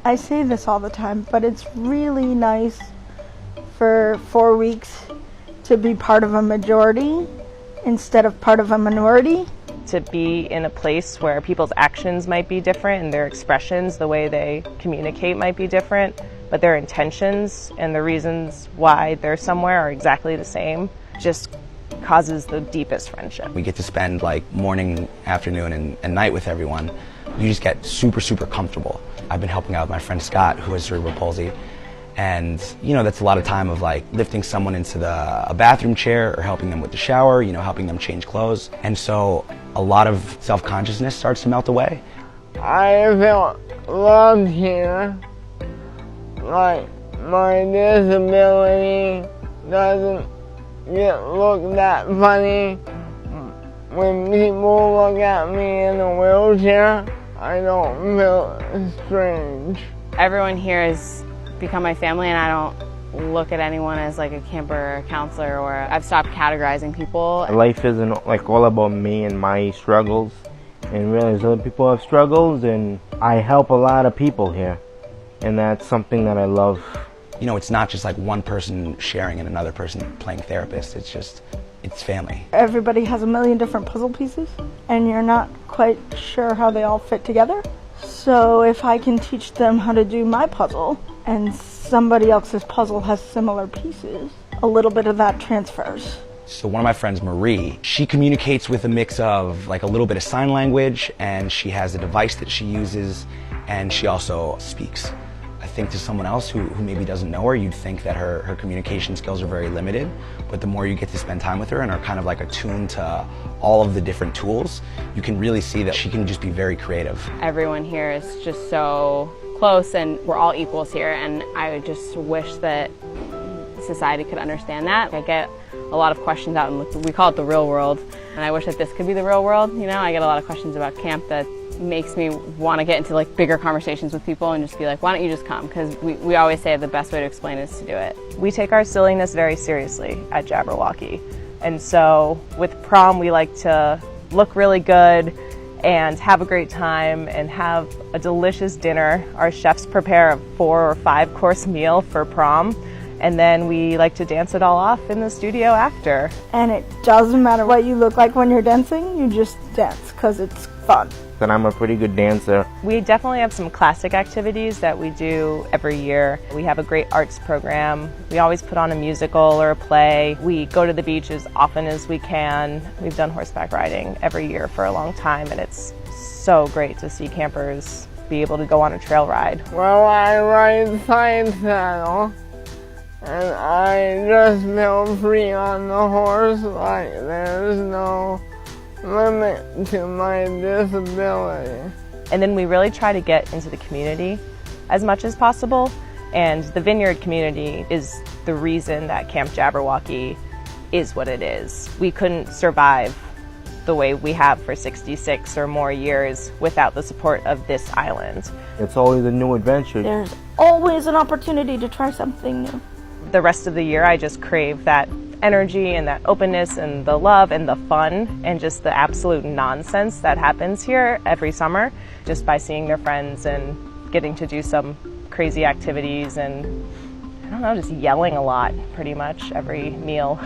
I say this all the time, but it's really nice for 4 weeks to be part of a majority instead of part of a minority. To be in a place where people's actions might be different and their expressions, the way they communicate might be different, but their intentions and the reasons why they're somewhere are exactly the same, just causes the deepest friendship. We get to spend like morning, afternoon, and night with everyone. You just get super, super comfortable. I've been helping out my friend Scott, who has cerebral palsy, and that's a lot of time of like lifting someone into a bathroom chair or helping them with the shower, helping them change clothes. And so a lot of self-consciousness starts to melt away. I feel loved here. Like, my disability doesn't look that funny. When people look at me in a wheelchair, I don't feel strange. Everyone here has become my family, and I don't look at anyone as like a camper or a counselor, or I've stopped categorizing people. Life isn't like all about me and my struggles, and realize other people have struggles, and I help a lot of people here, and that's something that I love. It's not just like one person sharing and another person playing therapist. It's family. Everybody has a million different puzzle pieces, and you're not quite sure how they all fit together. So if I can teach them how to do my puzzle, and somebody else's puzzle has similar pieces, a little bit of that transfers. So one of my friends, Marie, she communicates with a mix of like a little bit of sign language, and she has a device that she uses, and she also speaks. I think to someone else who maybe doesn't know her, you'd think that her communication skills are very limited, but the more you get to spend time with her and are kind of like attuned to all of the different tools, you can really see that she can just be very creative. Everyone here is just so close, and we're all equals here, and I just wish that society could understand that. I get a lot of questions out in, we call it the real world, and I wish that this could be the real world. I get a lot of questions about camp that makes me want to get into like bigger conversations with people and just be like, why don't you just come? Because we always say the best way to explain it is to do it. We take our silliness very seriously at Jabberwocky, and so with prom we like to look really good and have a great time and have a delicious dinner. Our chefs prepare a 4 or 5 course meal for prom, and then we like to dance it all off in the studio after. And it doesn't matter what you look like when you're dancing, you just dance because it's fun. And I'm a pretty good dancer. We definitely have some classic activities that we do every year. We have a great arts program. We always put on a musical or a play. We go to the beach as often as we can. We've done horseback riding every year for a long time, and it's so great to see campers be able to go on a trail ride. Well, I ride side saddle, and I just feel free on the horse, like there's no limit to my disability. And then we really try to get into the community as much as possible, and the vineyard community is the reason that Camp Jabberwocky is what it is. We couldn't survive the way we have for 66 or more years without the support of this island. It's always a new adventure. There's always an opportunity to try something new. The rest of the year I just crave that energy and that openness and the love and the fun and just the absolute nonsense that happens here every summer, just by seeing their friends and getting to do some crazy activities and, I don't know, just yelling a lot pretty much every meal.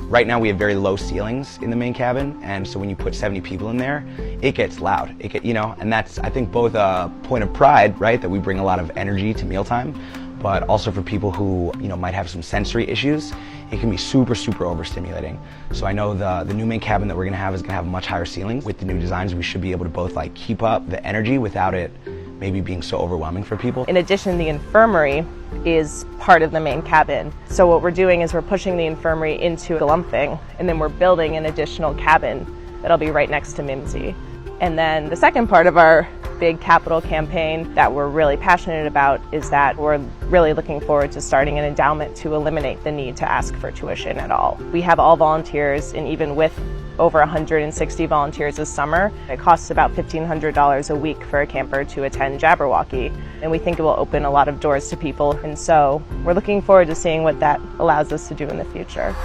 Right now we have very low ceilings in the main cabin, and so when you put 70 people in there, it gets loud. And that's, I think, both a point of pride, right, that we bring a lot of energy to mealtime, but also for people who might have some sensory issues, it can be super, super overstimulating. So I know the new main cabin that we're gonna have is gonna have much higher ceilings. With the new designs, we should be able to both like keep up the energy without it maybe being so overwhelming for people. In addition, the infirmary is part of the main cabin. So what we're doing is we're pushing the infirmary into Galumphing, and then we're building an additional cabin that'll be right next to Mimsy. And then the second part of our big capital campaign that we're really passionate about is that we're really looking forward to starting an endowment to eliminate the need to ask for tuition at all. We have all volunteers, and even with over 160 volunteers this summer, it costs about $1,500 a week for a camper to attend Jabberwocky, and we think it will open a lot of doors to people, and so we're looking forward to seeing what that allows us to do in the future.